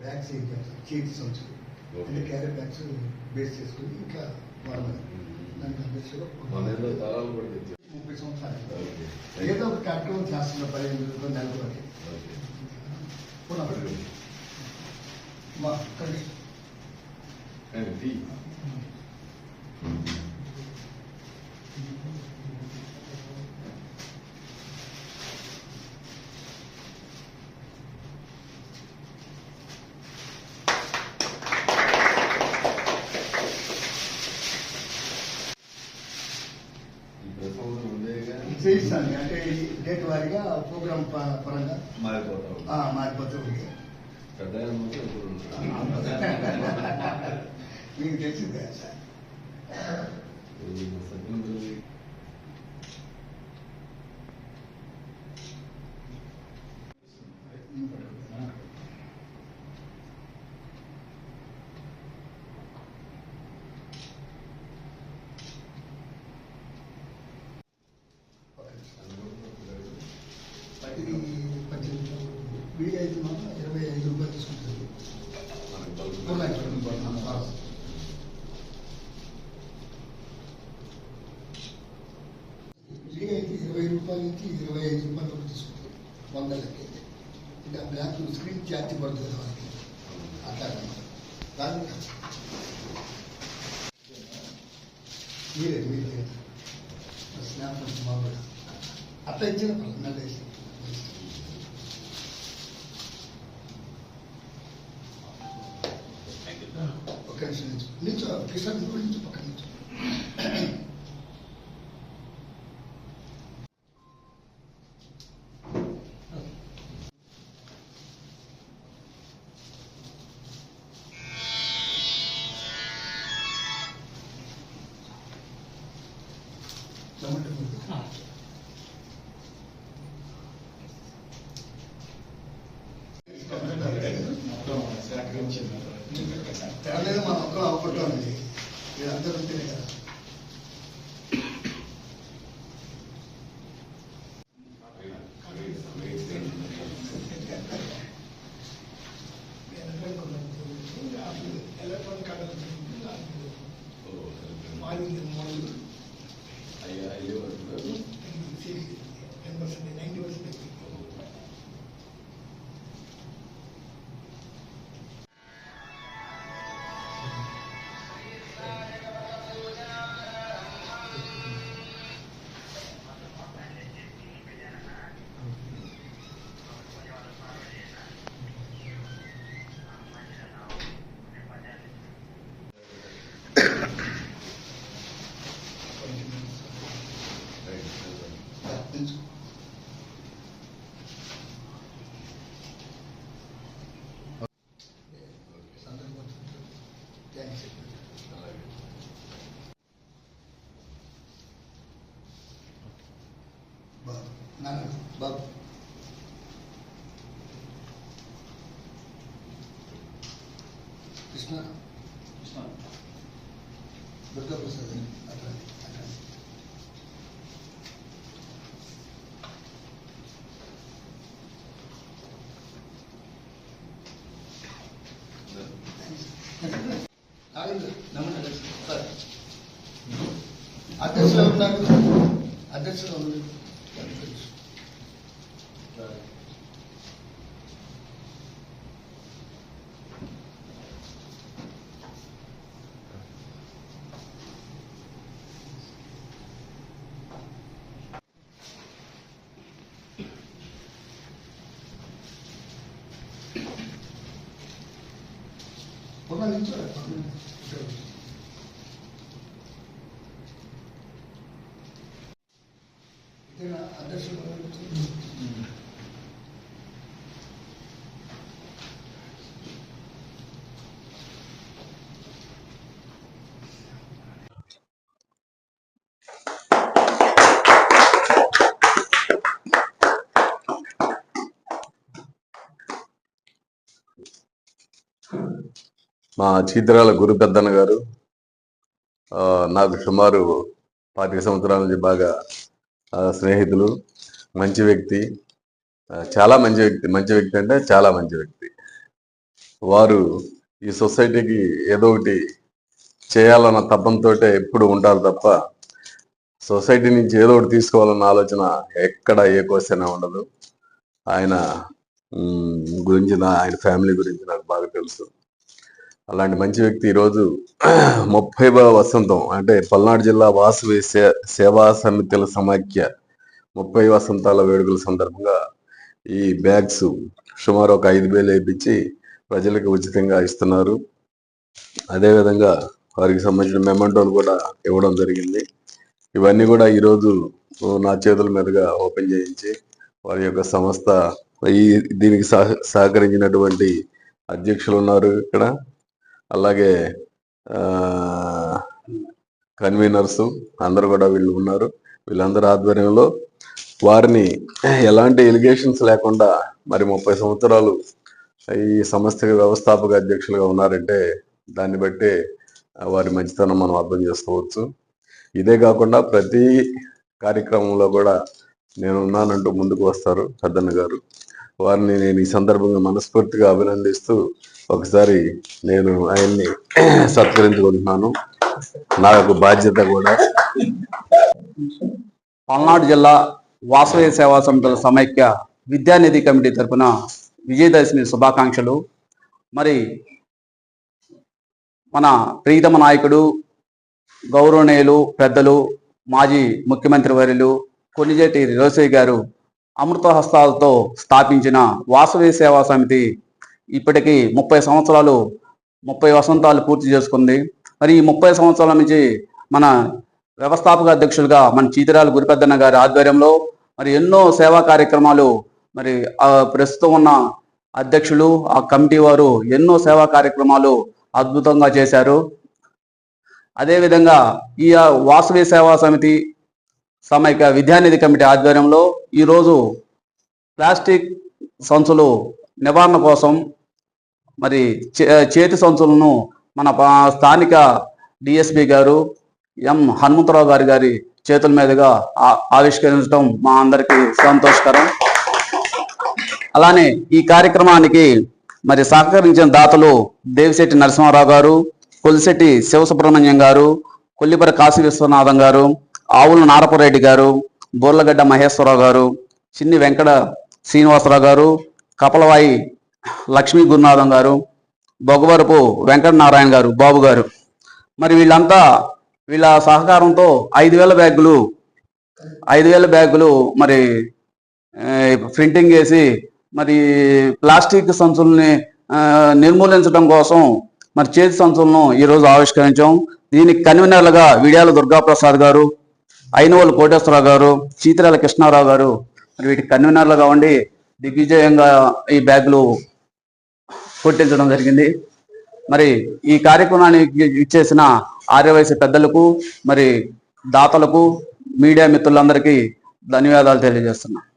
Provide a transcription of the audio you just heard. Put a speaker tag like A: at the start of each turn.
A: Bags చేతి సంచులు అంటే క్యారీ బ్యాగ్స్ బేస్ చేసుకుని ఇట్లా వాడమని దానికి అధ్యక్షుడు 30 సంవత్సరాలు ఏదో ఒక కార్యక్రమం చేస్తున్న 15 నెలల వరకు మా చేయిస్తాను అంటే డేట్ వారీగా ప్రోగ్రామ్ పరంగా మారిపోతూ ఉంది. మీకు తెలిసిందే సార్. ఇది 18 25 రూపాయలు తీసుకుంటుంది. అయితే 20 రూపాయల నుంచి 25 రూపాయల వరకు తీసుకుంటుంది 100 లెక్కైతే. ఇంకా బ్లాక్ స్క్రీన్ ఛార్జ్ పడుతుంది వాళ్ళకి అట్లా దాన్ని మీరే స్నాప్ మామూలు అట్లా ఇచ్చిన నెల వేసి ఒక నిమిషం నుంచి కిసాన్ నుంచి పక్కన నుంచి తెరలేదు మన ఒక్కరు అవ్వకూడదు. మీరు అందరూ ఉంటేనే కదా. Electronic morning 90%. బాబు కృష్ణ దుర్గా ప్రసాద్ అట్లా అధ్యక్షులు ఉన్నారు. అధ్యక్షులు ఉన్నారు. అధ్యక్షులు
B: మా చీతరాల గురు పెద్దన్న గారు నాకు సుమారు 25 సంవత్సరాల నుంచి బాగా స్నేహితులు. మంచి వ్యక్తి, చాలా మంచి వ్యక్తి. మంచి వ్యక్తి అంటే చాలా మంచి వ్యక్తి. వారు ఈ సొసైటీకి ఏదో ఒకటి చేయాలన్న తపంతోటే ఎప్పుడు ఉంటారు తప్ప సొసైటీ నుంచి ఏదో ఒకటి తీసుకోవాలన్న ఆలోచన ఎక్కడ ఏ క్వశ్చన్ ఉండదు. ఆయన గురించి ఆయన ఫ్యామిలీ గురించి నాకు బాగా తెలుసు. అలాంటి మంచి వ్యక్తి ఈరోజు 30వ వసంతం అంటే పల్నాడు జిల్లా వాసవి సేవా సమితుల సమాఖ్య 30 వసంతాల వేడుకల సందర్భంగా ఈ బ్యాగ్స్ సుమారు ఒక 5,000 వేయించి ప్రజలకు ఉచితంగా ఇస్తున్నారు. అదేవిధంగా వారికి సంబంధించిన మెమంటోలు కూడా ఇవ్వడం జరిగింది. ఇవన్నీ కూడా ఈరోజు నా చేతుల మీదుగా ఓపెన్ చేయించి వారి యొక్క సంస్థ దీనికి సహకరించినటువంటి అధ్యక్షులు ఉన్నారు ఇక్కడ, అలాగే కన్వీనర్స్ అందరూ కూడా వీళ్ళు ఉన్నారు. వీళ్ళందరూ ఆధ్వర్యంలో వారిని ఎలాంటి ఎలిగేషన్స్ లేకుండా మరి 30 సంవత్సరాలు ఈ సంస్థకి వ్యవస్థాపక అధ్యక్షులుగా ఉన్నారంటే దాన్ని బట్టి వారి మంచితనం మనం అర్థం చేసుకోవచ్చు. ఇదే కాకుండా ప్రతి కార్యక్రమంలో కూడా నేను ఉన్నానంటూ ముందుకు వస్తారు పెద్దన్న గారు. వారిని నేను ఈ సందర్భంగా మనస్ఫూర్తిగా అభినందిస్తూ ఒకసారి నేను ఆయన్ని సత్కరించుకుంటున్నాను. నాకు బాధ్యత కూడా.
C: పల్నాడు జిల్లా వాసవి సేవా సమితుల సమైక్య విద్యానిధి కమిటీ తరఫున విజయదశమి శుభాకాంక్షలు. మరి మన ప్రీతమ నాయకుడు గౌరవనీయులు పెద్దలు మాజీ ముఖ్యమంత్రి వర్యులు కొణిజేటి రోసయ్య గారు అమృత హస్తాలతో స్థాపించిన వాసవి సేవా సమితి ఇప్పటికీ 30 వసంతాలు పూర్తి చేసుకుంది. మరి ఈ 30 సంవత్సరాల నుంచి మన వ్యవస్థాపక అధ్యక్షులుగా మన చీతిరాల గురిపెద్దన్న గారి ఆధ్వర్యంలో మరి ఎన్నో సేవా కార్యక్రమాలు మరి ప్రస్తుతం ఉన్న అధ్యక్షులు ఆ కమిటీ వారు ఎన్నో సేవా కార్యక్రమాలు అద్భుతంగా చేశారు. అదేవిధంగా ఈ వాసవి సేవా సమితి సమైక్య విద్యానిధి కమిటీ ఆధ్వర్యంలో ఈరోజు ప్లాస్టిక్ సంచులు నివారణ కోసం మరి చేతి సంచులను మన స్థానిక డిఎస్పి గారు ఎం హనుమంతరావు గారి చేతుల మీదుగా ఆవిష్కరించడం మా అందరికీ సంతోషకరం. అలానే ఈ కార్యక్రమానికి మరి సహకరించిన దాతలు దేవిశెట్టి నరసింహారావు గారు, కొలిశెట్టి శివసుబ్రహ్మణ్యం గారు, కొల్లిపర కాశీ విశ్వనాథం గారు, ఆవుల నారపరెడ్డి గారు, బోర్లగడ్డ మహేశ్వరరావు గారు, చిన్ని వెంకట శ్రీనివాసరావు గారు, కపలవాయి లక్ష్మీ గురునాథం గారు, బొగవరపు వెంకట నారాయణ గారు, బాబు గారు. మరి వీళ్ళ సహకారంతో 5,000 బ్యాగులు మరి ప్రింటింగ్ చేసి మరి ప్లాస్టిక్ సంచుల్ని నిర్మూలించడం కోసం మరి చేతి సంచులను ఈరోజు ఆవిష్కరించాం. దీనికి కన్వీనర్లుగా విడియాల దుర్గాప్రసాద్ గారు, అయినవోలు కోటేశ్వరరావు గారు, చీతిరాల కృష్ణారావు గారు మరి వీటికి కన్వీనర్లుగా ఉండి దిగ్విజయంగా ఈ బ్యాగులు కొట్టించడం జరిగింది. మరి ఈ కార్యక్రమానికి ఇచ్చేసిన ఆర్యవైశ్య పెద్దలకు మరి దాతలకు మీడియా మిత్రులందరికీ ధన్యవాదాలు తెలియజేస్తున్నాను.